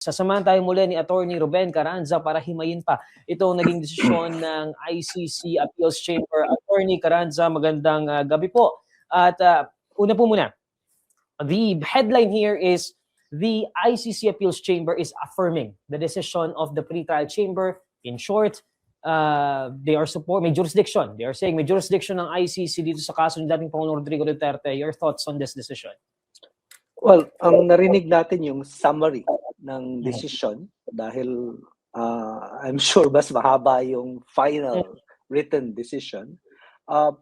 Sasamahan tayo muli ni Attorney Ruben Carranza para himayin pa itong naging desisyon ng ICC Appeals Chamber. Attorney Carranza, magandang gabi po. At una po muna, the headline here is the ICC Appeals Chamber is affirming the decision of the pre-trial chamber. In short, they are may jurisdiction. They are saying may jurisdiction ng ICC dito sa kaso ni dating Pangulong Rodrigo Duterte. Your thoughts on this decision? Well, ang narinig natin yung summary ng decision dahil I'm sure mas mahaba yung final written decision.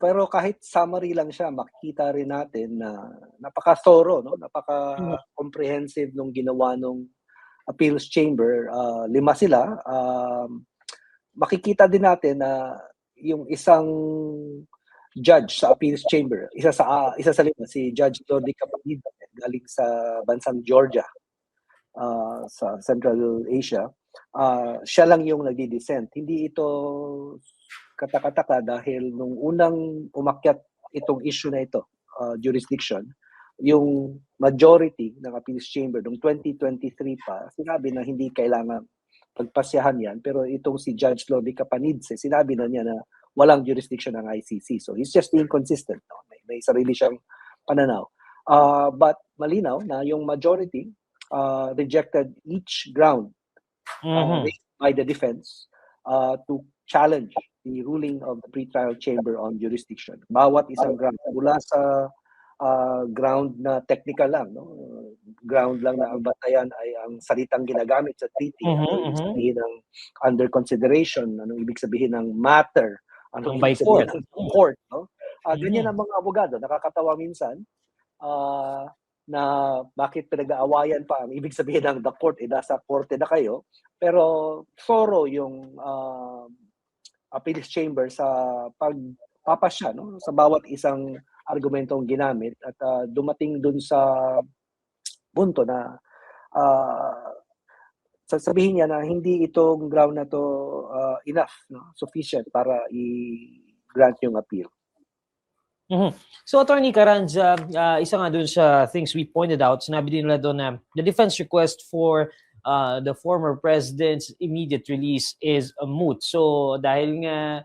Pero kahit summary lang siya, makikita rin natin na napaka-thorough, no? Napaka-comprehensive nung ginawa nung appeals chamber. 5 sila. Makikita din natin na yung isang judge sa appeals chamber, isa sa 5, si Judge Lordy Capatid, galing sa bansang Georgia, sa Central Asia. Siya lang yung nagdi-dissent. Hindi ito katakataka dahil nung unang umakyat itong issue na ito, jurisdiction, yung majority ng appeals chamber noong 2023 pa, sinabi na hindi kailangan pagpasyahan yan. Pero itong si Judge Lordy Capanidse, sinabi na niya na walang jurisdiction ng ICC. So he's just inconsistent. No? May sarili siyang pananaw. But malinaw na yung majority rejected each ground raised by the defense to challenge the ruling of the pre-trial chamber on jurisdiction. Bawat isang ground, mula sa ground na technical lang, no? Ground lang na ang batayan ay ang salitang ginagamit sa treaty. Ano ibig sabihin ng under consideration? Anong ibig sabihin ng matter? Anong ibig sabihin ng court? No? Ganyan ang mga abogado. Nakakatawa minsan na bakit pinag-aawayan pa ang ibig sabihin ng the court, nasa korte na kayo. Pero thorough yung appeals chamber sa pagpapasya, no? Sa bawat isang argumentong ginamit at dumating dun sa punto na sasabihin niya na hindi itong ground na to enough, no? Sufficient para i-grant yung appeal. So Attorney Carranza, isa nga dun sa things we pointed out, sinabi din nila doon na the defense request for the former president's immediate release is a moot. So dahil nga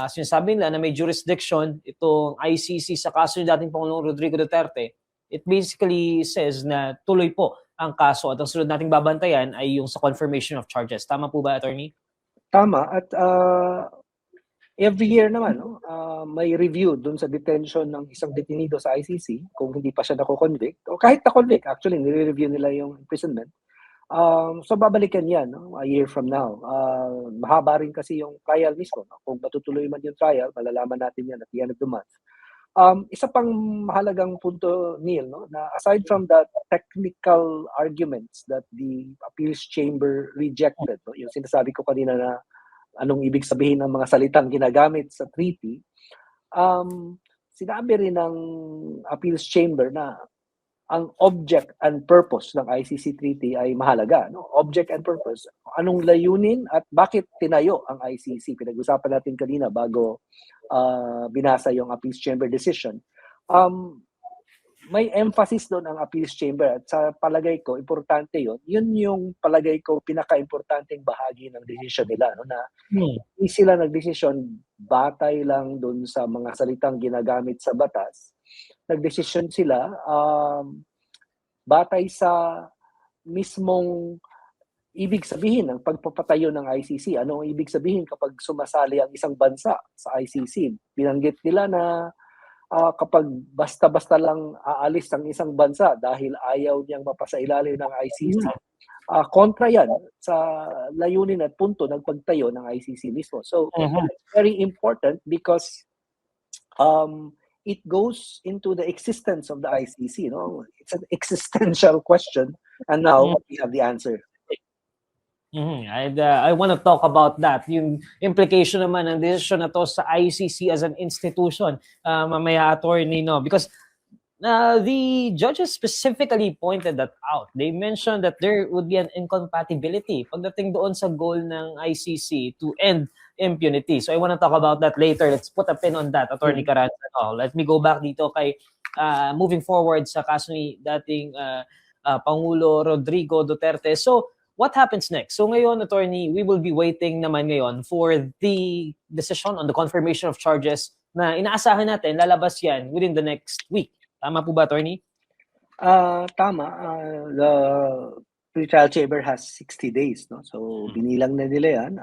sinasabi nila na may jurisdiction itong ICC sa kaso ni dating Pangulong Rodrigo Duterte, it basically says na tuloy po ang kaso at ang sunod nating babantayan ay yung sa confirmation of charges. Tama po ba, Attorney? Tama. At every year naman, no, may review dun sa detention ng isang detenido sa ICC kung hindi pa siya nako-convict. O kahit na-convict, actually, nire-review nila yung imprisonment. So babalikan yan, no, a year from now. Mahaba rin kasi yung trial mismo. No? Kung matutuloy man yung trial, malalaman natin yan at the end of the month. Isa pang mahalagang punto, Neil, no, na aside from the technical arguments that the appeals chamber rejected, no, yung sinasabi ko kanina na anong ibig sabihin ng mga salitang ginagamit sa treaty, sinabi rin ng appeals chamber na ang object and purpose ng ICC treaty ay mahalaga. No? Object and purpose. Anong layunin at bakit tinayo ang ICC? Pinag-usapan natin kanina bago binasa yung appeals chamber decision. May emphasis doon ang appeals chamber at sa palagay ko, importante yun. Yun yung palagay ko pinaka-importanteng bahagi ng decision nila. No? Na hindi sila nagdesisyon batay lang doon sa mga salitang ginagamit sa batas. Nagdesisyon sila batay sa mismong ibig sabihin ng pagpapatayo ng ICC. Ano ang ibig sabihin kapag sumasali ang isang bansa sa ICC? Binanggit nila na kapag basta-basta lang aalis ang isang bansa dahil ayaw niyang mapasailalim ng ICC, kontra yan sa layunin at punto ng pagtayo ng ICC mismo. So, it's very important because it goes into the existence of the ICC. No? It's an existential question, and now we have the answer. I want to talk about that. Yung implication naman ng decision na to sa ICC as an institution, mamaya, Attorney, no? Because the judges specifically pointed that out. They mentioned that there would be an incompatibility pagdating doon sa goal ng ICC to end impunity. So I want to talk about that later. Let's put a pin on that, Attorney Carranza. Let me go back dito kay moving forward sa kaso ni dating Pangulo Rodrigo Duterte. So what happens next? So ngayon, attorney, we will be waiting naman ngayon for the decision on the confirmation of charges na inaasahan natin lalabas yan within the next week. Tama po ba, attorney? Tama. The pre-trial chamber has 60 days, no? So binilang na nila yan.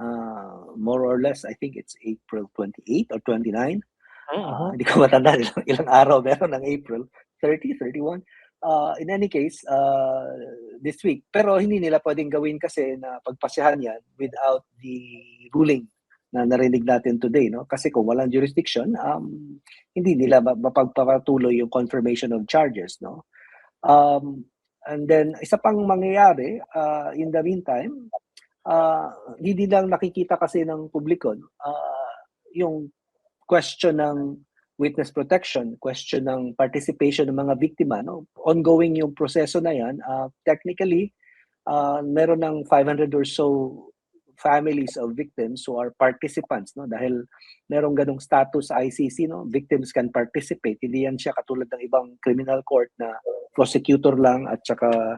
More or less, I think it's April 28 or 29. Hindi ko matanda ilang araw meron ng April. 30, 31. In any case, this week. Pero hindi nila pwedeng gawin kasi na pagpasyahan yan without the ruling na narinig natin today, no? Kasi kung walang jurisdiction, hindi nila mapagpapatuloy yung confirmation of charges, no? And then, isa pang mangyayari, in the meantime, hindi lang nakikita kasi ng publiko, yung question ng witness protection, question ng participation ng mga biktima, no? Ongoing yung proseso na yan. Technically, meron ng 500 or so families of victims who are participants, no? Dahil merong ganong status sa ICC, no? Victims can participate. Hindi yan siya katulad ng ibang criminal court na prosecutor lang at saka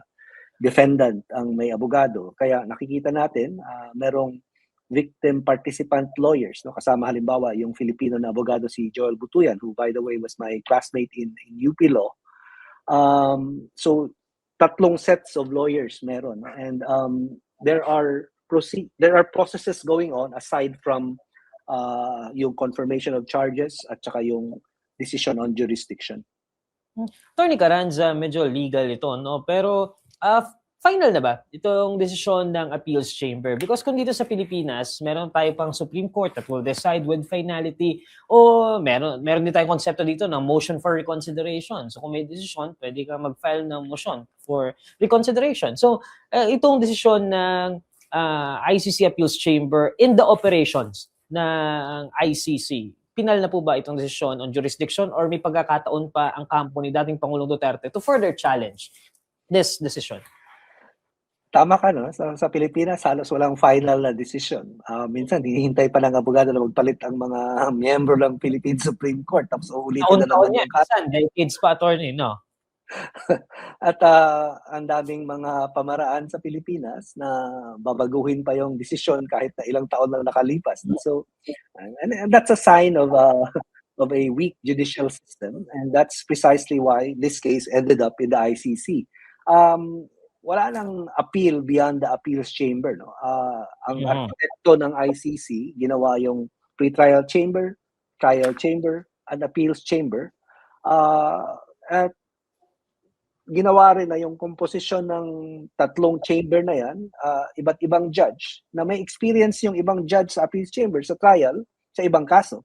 defendant ang may abogado. Kaya nakikita natin, merong victim participant lawyers, no? Kasama halimbawa yung Filipino na abogado si Joel Butuyan, who by the way was my classmate in UP Law. So tatlong sets of lawyers meron, and there are processes going on aside from yung confirmation of charges at saka yung decision on jurisdiction. Attorney Carranza, medyo legal ito, no? Pero final na ba itong desisyon ng appeals chamber? Because kung dito sa Pilipinas, meron tayo pang Supreme Court that will decide with finality, o meron din tayong konsepto dito ng motion for reconsideration. So kung may desisyon, pwede ka mag-file ng motion for reconsideration. So itong desisyon ng ICC Appeals Chamber in the operations ng ICC, pinal na po ba itong desisyon on jurisdiction, or may pagkakataon pa ang kampo ni dating Pangulong Duterte to further challenge this decision? Tama ka, no? Sa Pilipinas, halos walang final na decision. Minsan, hinihintay pa ng abogado na magpalit ang mga miyembro ng Philippine Supreme Court. Tapos uulitin na naman yung kaso. Decades pa, attorney, no? At ang daming mga pamaraan sa Pilipinas na babaguhin pa yung desisyon kahit na ilang taon lang nakalipas. So, and that's a sign of a weak judicial system, and that's precisely why this case ended up in the ICC. Wala nang appeal beyond the appeals chamber, no? Ang arkitekto ng ICC, ginawa yung pre-trial chamber, trial chamber, and appeals chamber. At ginawa rin na yung komposisyon ng tatlong chamber na yan, iba't ibang judge, na may experience yung ibang judge sa appeals chamber sa trial, sa ibang kaso.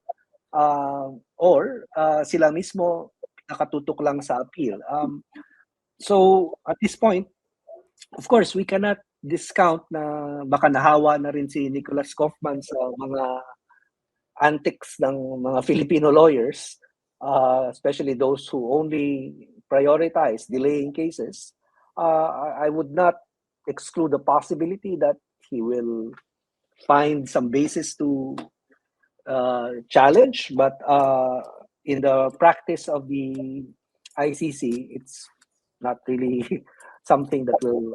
Or sila mismo nakatutok lang sa appeal. So, at this point, of course, we cannot discount na baka nahawa na rin si Nicholas Kaufman sa mga antics ng mga Filipino lawyers, especially those who only prioritize delaying cases. I would not exclude the possibility that he will find some basis to challenge, but in the practice of the ICC, it's not really something that will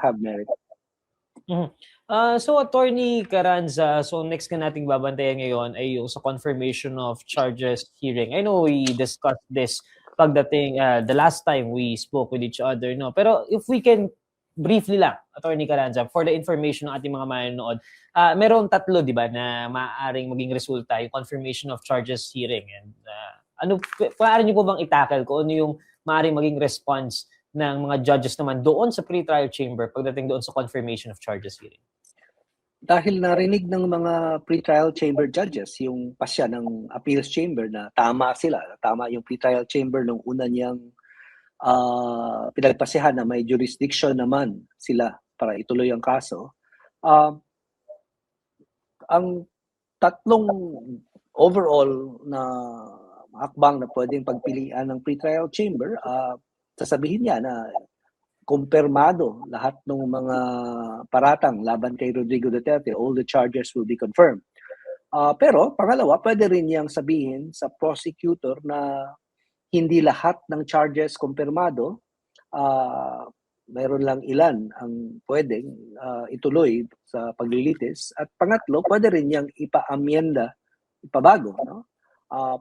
have merit. So, Attorney Carranza, so next na nating babantayan ngayon ay yung sa confirmation of charges hearing. I know we discussed this pagdating the last time we spoke with each other, no? Pero if we can briefly lang, Attorney Carranza, for the information ng ating mga manonood, merong tatlo, di ba, na maaaring maging resulta yung confirmation of charges hearing. And paano niyo po bang itakal ko ano yung maaaring maging response ng mga judges naman doon sa pre-trial chamber pagdating doon sa confirmation of charges hearing? Dahil narinig ng mga pre-trial chamber judges yung pasya ng appeals chamber na tama sila, tama yung pre-trial chamber nung una niyang pinagpasyahan na may jurisdiction naman sila para ituloy ang kaso. Ang tatlong overall na hakbang na pwedeng pagpilian ng pre-trial chamber, sasabihin niya na kumpirmado lahat ng mga paratang laban kay Rodrigo Duterte, all the charges will be confirmed. Pero pangalawa, pwede rin niyang sabihin sa prosecutor na hindi lahat ng charges kumpirmado, mayroon lang ilan ang pwedeng ituloy sa paglilitis. At pangatlo, pwede rin niyang ipa-amyenda, ipabago, no?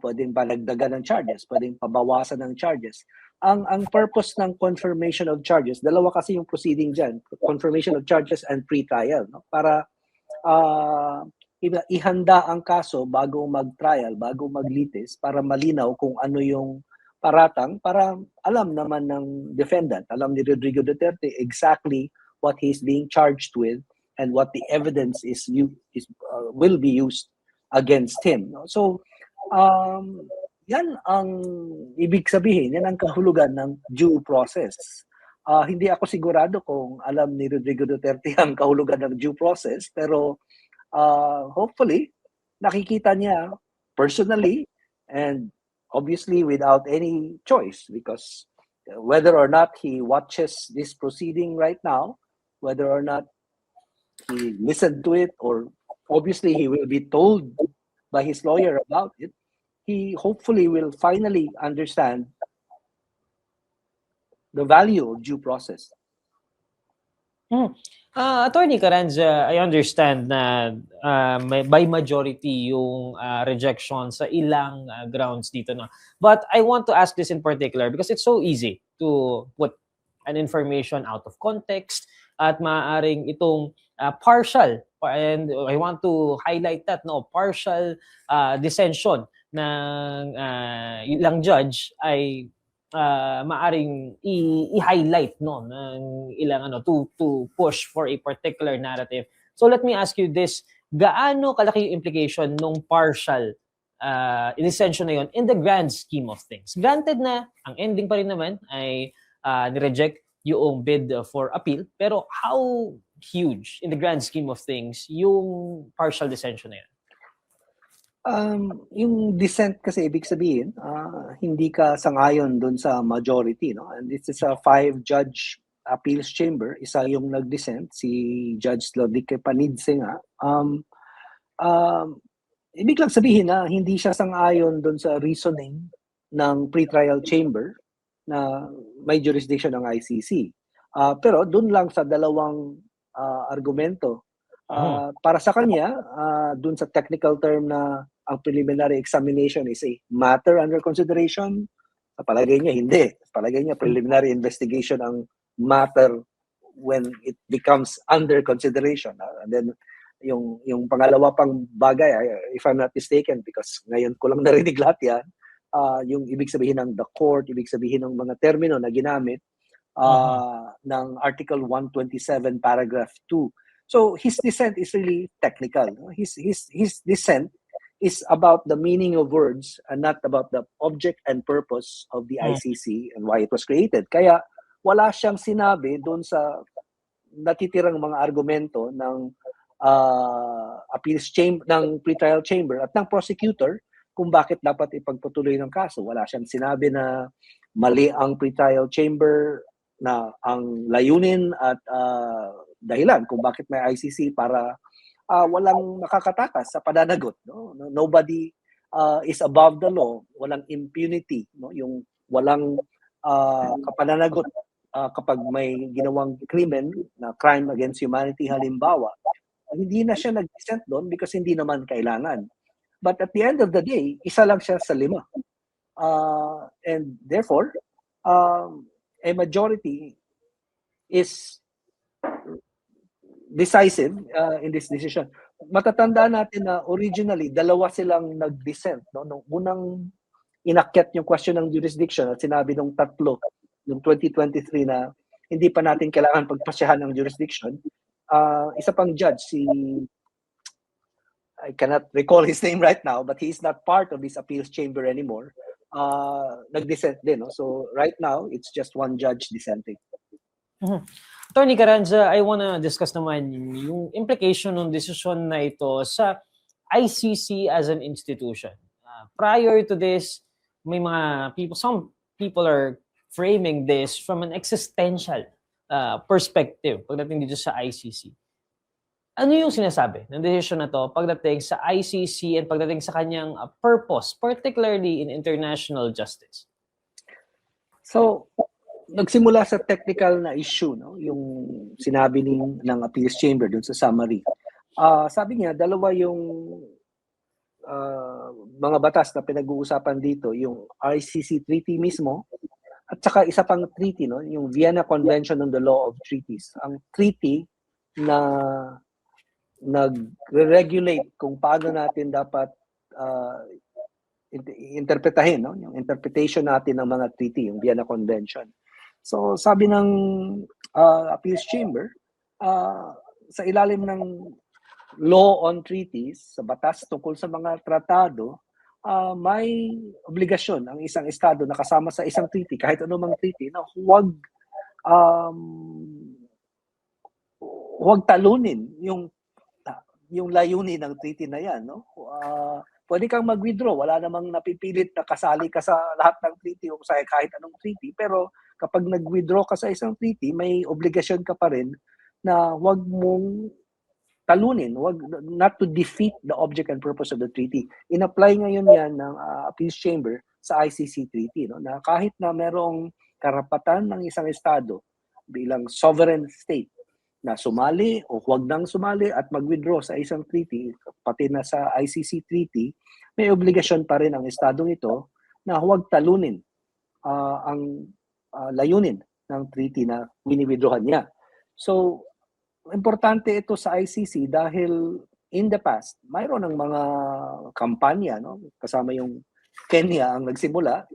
Pwedeng palagdagan ng charges, pwedeng pabawasan ng charges. Ang purpose ng confirmation of charges, dalawa kasi yung proceeding diyan, confirmation of charges and pre-trial, no? Para ihanda ang kaso bago mag-trial, bago maglitis, para malinaw kung ano yung paratang, para alam naman ng defendant, alam ni Rodrigo Duterte exactly what he's being charged with and what the evidence will be used against him. No? So, yan ang ibig sabihin, yan ang kahulugan ng due process. Hindi ako sigurado kung alam ni Rodrigo Duterte ang kahulugan ng due process, pero hopefully, nakikita niya personally and obviously without any choice, because whether or not he watches this proceeding right now, whether or not he listened to it, or obviously he will be told by his lawyer about it, he hopefully will finally understand the value of due process. Attorney Carranza, I understand na by majority yung rejection sa ilang grounds dito. No? But I want to ask this in particular because it's so easy to put an information out of context at maaaring itong partial, and I want to highlight that, no, partial dissension ng ilang judge ay maaring i-highlight, no, ng ilang to push for a particular narrative. So let me ask you this, gaano kalaki yung implication nung partial dissension na yun in the grand scheme of things? Granted na ang ending pa rin naman ay nireject yung bid for appeal, pero how huge in the grand scheme of things yung partial dissension na yun? Yung dissent kasi ibig sabihin, hindi ka sangayon dun sa majority, no? And this is a 5-judge appeals chamber. Isa yung nag-dissent, si Judge Lodique Panidse nga. Ibig lang sabihin na hindi siya sangayon dun sa reasoning ng pretrial chamber na may jurisdiction ng ICC. Pero dun lang sa dalawang argumento. Para sa kanya, dun sa technical term na ang preliminary examination is a matter under consideration, sa palagay niya hindi. Sa palagay niya, preliminary investigation ang matter when it becomes under consideration. And then, yung pangalawa pang bagay, if I'm not mistaken, because ngayon ko lang narinig lahat yan, yung ibig sabihin ng the court, ibig sabihin ng mga termino na ginamit ng Article 127, Paragraph 2. So his dissent is really technical. His dissent is about the meaning of words and not about the object and purpose of the ICC and why it was created. Kaya wala siyang sinabi doon sa natitirang mga argumento ng appeals chamber, ng pretrial chamber at ng prosecutor kung bakit dapat ipagpatuloy ng kaso. Wala siyang sinabi na mali ang pretrial chamber, na ang layunin at dahilan kung bakit may ICC para walang makakatakas sa pananagot, no? Nobody is above the law, walang impunity, no? Yung walang kapananagot kapag may ginawang krimen na crime against humanity halimbawa. Hindi na siya nag-dissent doon because hindi naman kailangan. But at the end of the day, isa lang siya sa 5. And therefore, a majority is decisive in this decision. Matatandaan natin na originally, 2 silang nag-dissent. No? Nung unang inakyat yung question ng jurisdiction at sinabi nung 3, noong 2023 na hindi pa natin kailangan pagpasyahan ng jurisdiction, isa pang judge, I cannot recall his name right now, but he is not part of this appeals chamber anymore. Nag-dissent din. No? So right now, it's just 1 judge dissenting. Attorney Carranza, I wanna discuss naman yung implication ng desisyon na ito sa ICC as an institution. Prior to this, may mga people, some people are framing this from an existential perspective pagdating dito sa ICC. Ano yung sinasabi ng desisyon na to pagdating sa ICC and pagdating sa kanyang purpose, particularly in international justice? So, nagsimula sa technical na issue, no? Yung sinabi ng appeals chamber dun sa summary. Sabi niya, dalawa yung mga batas na pinag-uusapan dito, yung ICC treaty mismo, at saka isa pang treaty, no? Yung Vienna Convention on the Law of Treaties. Ang treaty na nag-regulate kung paano natin dapat interpretahin, no? Yung interpretation natin ng mga treaty, yung Vienna Convention. So, sabi ng appeals chamber, sa ilalim ng law on treaties, sa batas tungkol sa mga tratado, may obligasyon ang isang estado na kasama sa isang treaty, kahit anumang treaty, na huwag talunin yung layunin ng treaty na yan, no? Pwede kang mag-withdraw, wala namang napipilit na kasali ka sa lahat ng treaty o sa kahit anong treaty, pero kapag nag-withdraw ka sa isang treaty, may obligasyon ka pa rin na huwag mong talunin, not to defeat the object and purpose of the treaty. In-apply ngayon yan ng appeals chamber sa ICC treaty, no? Na kahit na merong karapatan ng isang estado bilang sovereign state na sumali o huwag nang sumali at mag-withdraw sa isang treaty, pati na sa ICC treaty, may obligasyon pa rin ang estadong ito na huwag talunin ang layunin ng treaty na wini-withdrawhan niya. So, importante ito sa ICC dahil in the past, mayroon ng mga kampanya, no? Kasama yung Kenya ang nagsimula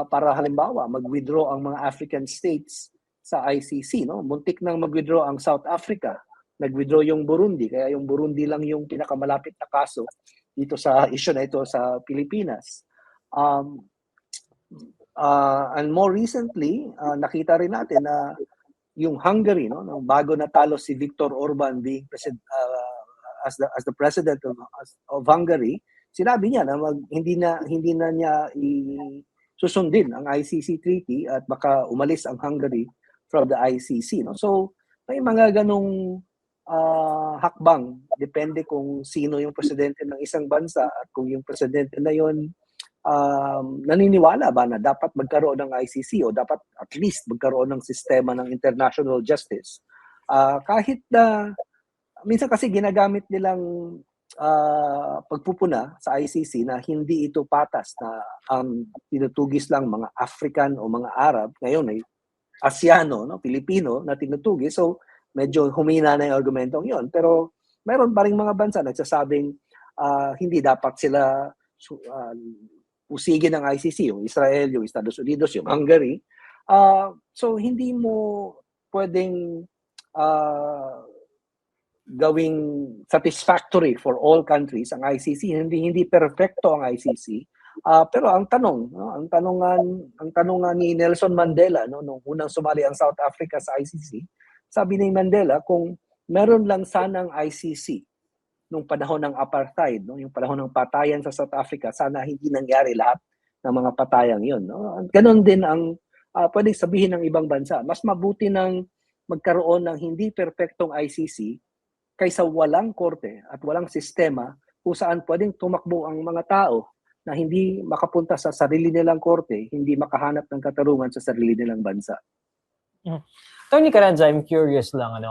para halimbawa mag-withdraw ang mga African states sa ICC, no? Muntik nang mag-withdraw ang South Africa, nag-withdraw yung Burundi, kaya yung Burundi lang yung pinakamalapit na kaso dito sa issue na ito sa Pilipinas. And more recently, nakita rin natin na yung Hungary, no, nung bago natalo si Viktor Orban being as the president of Hungary, sinabi niya na hindi na niya susundin ang ICC treaty at baka umalis ang Hungary from the ICC, no. So may mga ganong hakbang, depende kung sino yung presidente ng isang bansa at kung yung presidente na yon naniniwala ba na dapat magkaroon ng ICC o dapat at least magkaroon ng sistema ng international justice. Kahit na minsan kasi ginagamit nilang pagpupuna sa ICC na hindi ito patas, na ang tinutugis lang mga African o mga Arab, ngayon ay Asiano, no, Pilipino na tinutugis. So medyo humina na yung argumentong yon. Pero mayroon pa rin mga bansa nagsasabing hindi dapat sila usigin ng ICC, yung Israel, yung Estados Unidos, yung Hungary. So hindi mo pwedeng gawing satisfactory for all countries ang ICC. Hindi perfecto ang ICC. Pero ang tanong, no, ang tanong ni Nelson Mandela, no, nung unang sumali ang South Africa sa ICC, sabi ni Mandela, kung meron lang sanang ICC nung panahon ng apartheid, no, yung panahon ng patayan sa South Africa, sana hindi nangyari lahat ng mga patayang yun, no. Ganon din ang pwedeng sabihin ng ibang bansa. Mas mabuti nang magkaroon ng hindi perpektong ICC kaysa walang korte at walang sistema kung saan pwedeng tumakbo ang mga tao na hindi makapunta sa sarili nilang korte, hindi makahanap ng katarungan sa sarili nilang bansa. Tony Carranza, I'm curious lang,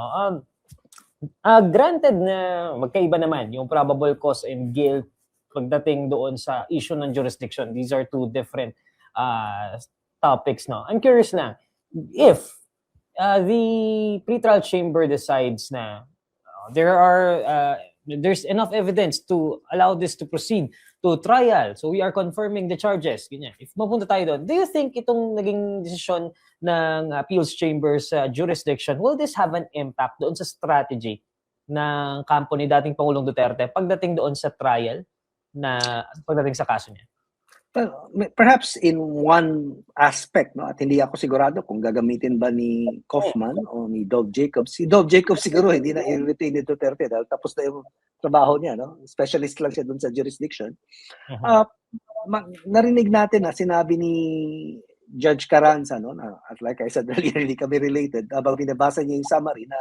granted na magkaiba naman yung probable cause and guilt pagdating doon sa issue ng jurisdiction. These are two different topics, no? I'm curious na, if the pretrial chamber decides na there's enough evidence to allow this to proceed to trial, so we are confirming the charges, ganyan. If mapunta tayo doon, do you think itong naging desisyon ng appeals chamber's jurisdiction, will this have an impact doon sa strategy ng kampo ni dating Pangulong Duterte pagdating doon sa trial, na pagdating sa kaso niya? Well, perhaps in one aspect, no, at hindi ako sigurado kung gagamitin ba ni Kaufman o ni Dov Jacobs. Si Dov Jacobs siguro hindi na i-retain ni Duterte dahil tapos na yung trabaho niya, no? Specialist lang siya dun sa jurisdiction. Narinig natin na sinabi ni Judge Carranza, no, na, at like I said earlier, hindi kami related, habang binabasa niya yung summary, na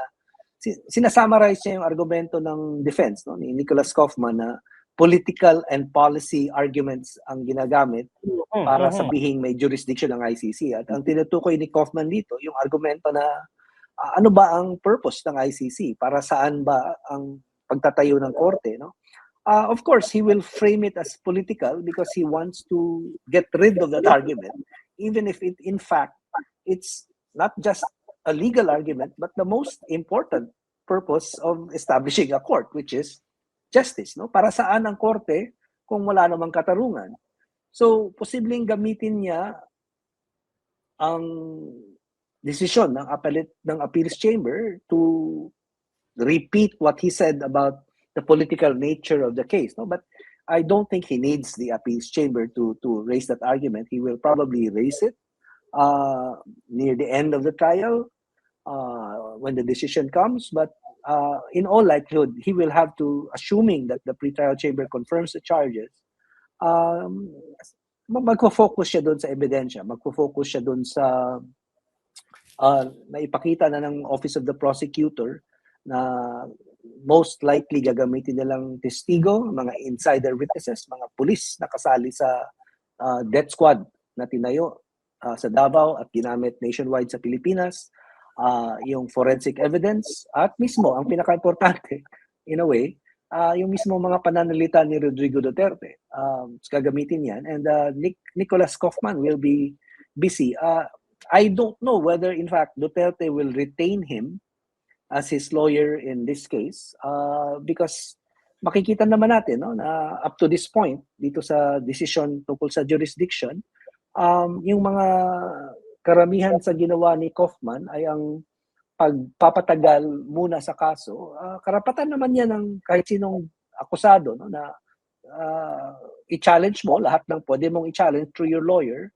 sinasummarize niya yung argumento ng defense, no, ni Nicholas Kaufman, na political and policy arguments ang ginagamit para Mhm. sabihing may jurisdiction ng ICC. At ang tinutukoy ni Kaufman dito, yung argumento na ano ba ang purpose ng ICC? Para saan ba ang pagtatayo ng korte, no? Of course, he will frame it as political because he wants to get rid of that argument, even if it, in fact, it's not just a legal argument, but the most important purpose of establishing a court, which is justice, no? Para saan ang korte kung wala namang katarungan? So, posibleng gamitin niya ang desisyon ng appeals chamber to repeat what he said about the political nature of the case, no? But I don't think he needs the appeals chamber to raise that argument. He will probably raise it near the end of the trial when the decision comes. But in all likelihood, he will have to, assuming that the pretrial chamber confirms the charges, magfo-focus siya doon sa ebidensya, magfo-focus siya doon sa naipakita na ng Office of the Prosecutor na most likely gagamitin nilang testigo, mga insider witnesses, mga pulis na kasali sa death squad na tinayo sa Davao at ginamit nationwide sa Pilipinas, yung forensic evidence, at mismo, ang pinaka-importante, in a way, yung mismo mga pananalita ni Rodrigo Duterte. Gagamitin yan. And Nicholas Kaufman will be busy. I don't know whether, in fact, Duterte will retain him as his lawyer in this case because makikita naman natin, no, na up to this point dito sa decision tungkol sa jurisdiction, yung mga karamihan sa ginawa ni Kaufman ay ang pagpapatagal muna sa kaso. Karapatan naman yan ng kahit sinong akusado, no, na i-challenge mo lahat ng pwede mong i-challenge through your lawyer,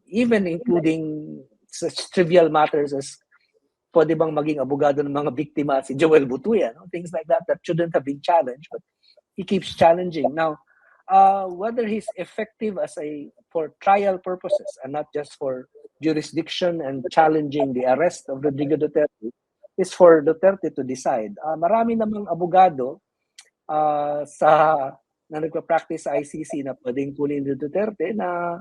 even including such trivial matters as pwede bang maging abogado ng mga biktima si Joel Butuya, no? Things like that shouldn't have been challenged, but he keeps challenging. Now, whether he's effective for trial purposes and not just for jurisdiction and challenging the arrest of Rodrigo Duterte is for Duterte to decide. Marami namang abogado na nagpa-practice sa ICC na pwedeng kunin ni Duterte na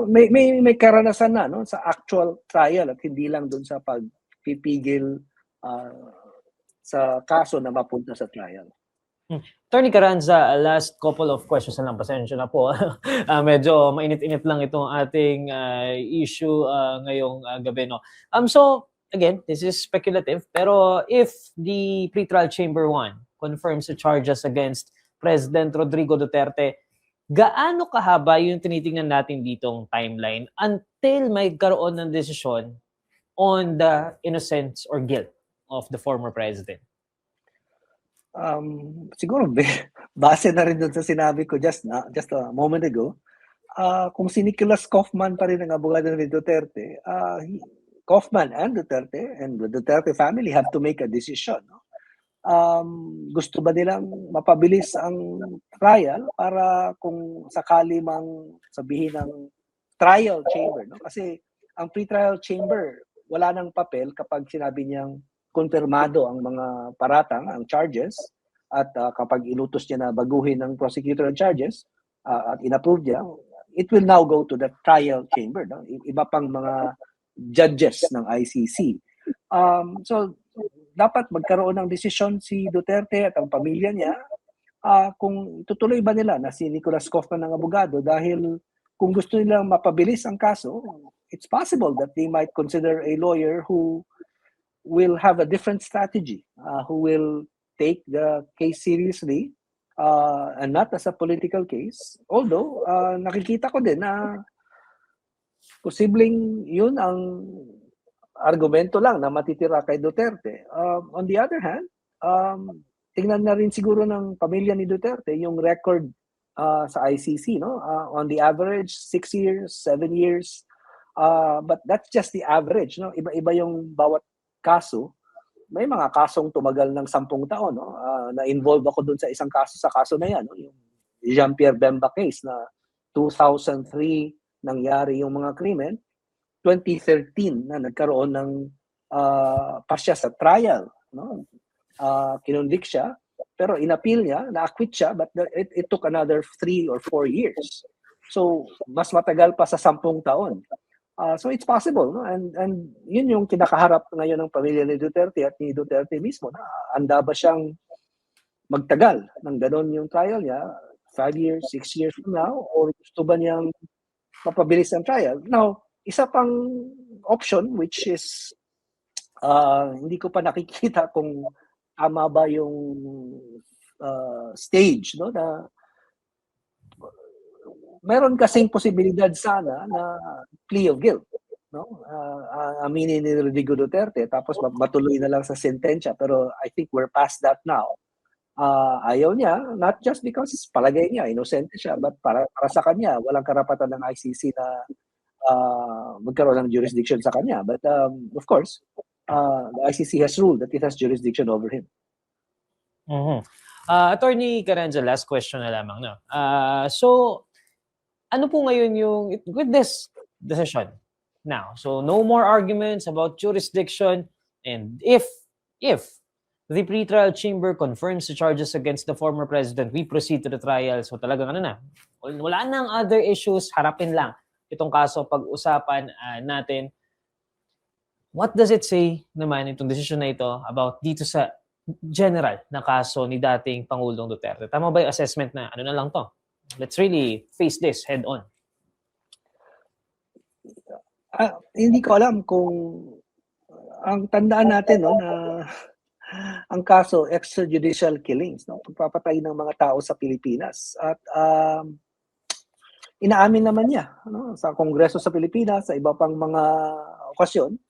may karanasan na, no, sa actual trial at hindi lang doon sa pagpipigil sa kaso na mapunta sa trial. Attorney Carranza, last couple of questions na lang. Pasensya na po. Medyo mainit-init lang itong ating issue ngayong gabi, no? So, again, this is speculative, pero if the pretrial chamber 1 confirms the charges against President Rodrigo Duterte, gaano kahaba yung tinitingnan natin ditong timeline until may karoon ng desisyon on the innocence or guilt of the former president? Siguro base na rin dun sa sinabi ko just a moment ago, kung si Nicholas Kaufman pa rin ang abogado ni Duterte, Kaufman and Duterte and the Duterte family have to make a decision, no? Gusto ba nilang mapabilis ang trial para kung sakali mang sabihin ng trial chamber, no? Kasi ang pretrial chamber wala nang papel kapag sinabi niyang konfirmado ang mga paratang, ang charges, at kapag inutos niya na baguhin ng prosecutor ang charges at inapprove niya, it will now go to the trial chamber, no? Iba pang mga judges ng ICC. So dapat magkaroon ng desisyon si Duterte at ang pamilya niya kung tutuloy ba nila na si Nicholas Kaufman ng abogado, dahil kung gusto nilang mapabilis ang kaso, it's possible that they might consider a lawyer who will have a different strategy, who will take the case seriously and not as a political case. Although, nakikita ko din na posibleng yun ang argumento lang na matitira kay Duterte. On the other hand, tingnan na rin siguro ng pamilya ni Duterte yung record sa ICC, no? On the average, 6 years, 7 years. But that's just the average, no? Iba-iba yung bawat kaso. May mga kasong tumagal ng 10 taon, no? Na-involve ako dun sa isang kaso na yan, no? Yung Jean-Pierre Bemba case na 2003 nangyari yung mga krimen. 2013 na nagkaroon ng pasya sa trial, no? Kinonvict siya. Pero in-appeal niya, na-acquit siya, but it took another 3 or 4 years. So, mas matagal pa sa 10 taon. So it's possible, no? And yun yung kinakaharap ngayon ng pamilya ni Duterte at ni Duterte mismo, na handa ba siyang magtagal ng ganon yung trial niya, 5 years, 6 years from now, or gusto ba niyang mapabilis ang trial? Now, isa pang option, which is hindi ko pa nakikita kung tama ba yung stage, no, na meron kasing posibilidad sana na plea of guilt, no? Aminin ni Rodrigo Duterte tapos matuloy na lang sa sentensya, pero I think we're past that now. Ayaw niya, not just because palagay niya inosente siya, but para sa kanya walang karapatan ng ICC na magkaroon ng jurisdiction sa kanya. But of course, the ICC has ruled that it has jurisdiction over him. Attorney Carranza, last question na lamang, no? So ano po ngayon yung with this decision now? So no more arguments about jurisdiction, and if the pretrial chamber confirms the charges against the former president, we proceed to the trial. So talagang ano na, wala nang other issues, harapin lang itong kaso, pag-usapan natin. What does it say naman itong decision na ito about dito sa general na kaso ni dating Pangulong Duterte? Tama ba yung assessment na ano na lang to? Let's really face this head on. Hindi ko alam kung ang tandaan natin, no, na ang kaso extrajudicial killings, no, pagpapatay ng mga tao sa Pilipinas, at inaamin naman niya, no, sa Kongreso sa Pilipinas, sa iba pang mga okasyon,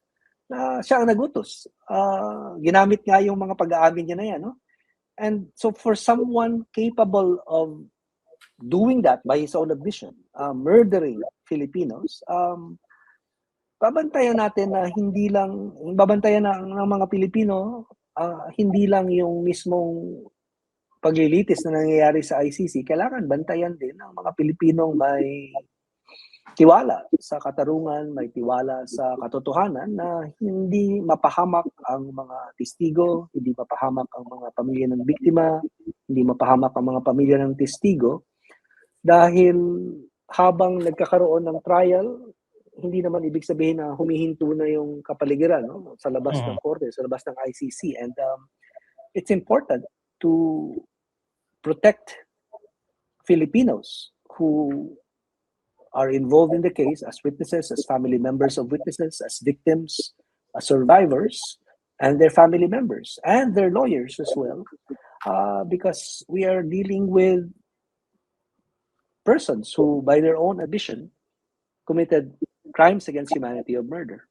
na siya ang nagutos. Ginamit nga yung mga pag-aamin niya na yan, no? And so for someone capable of doing that by his own admission, murdering Filipinos, babantayan natin na babantayan ng mga Pilipino, hindi lang yung mismong paglilitis na nangyayari sa ICC, kailangan bantayan din ng mga Pilipinong may tiwala sa katarungan, may tiwala sa katotohanan, na hindi mapahamak ang mga testigo, hindi mapahamak ang mga pamilya ng biktima, hindi mapahamak ang mga pamilya ng testigo, dahil habang nagkakaroon ng trial, hindi naman ibig sabihin na humihinto na yung kapaligiran, no, sa labas ng korte, sa labas ng ICC. And it's important to protect Filipinos who are involved in the case as witnesses, as family members of witnesses, as victims, as survivors, and their family members, and their lawyers as well, because we are dealing with persons who, by their own admission, committed crimes against humanity of murder.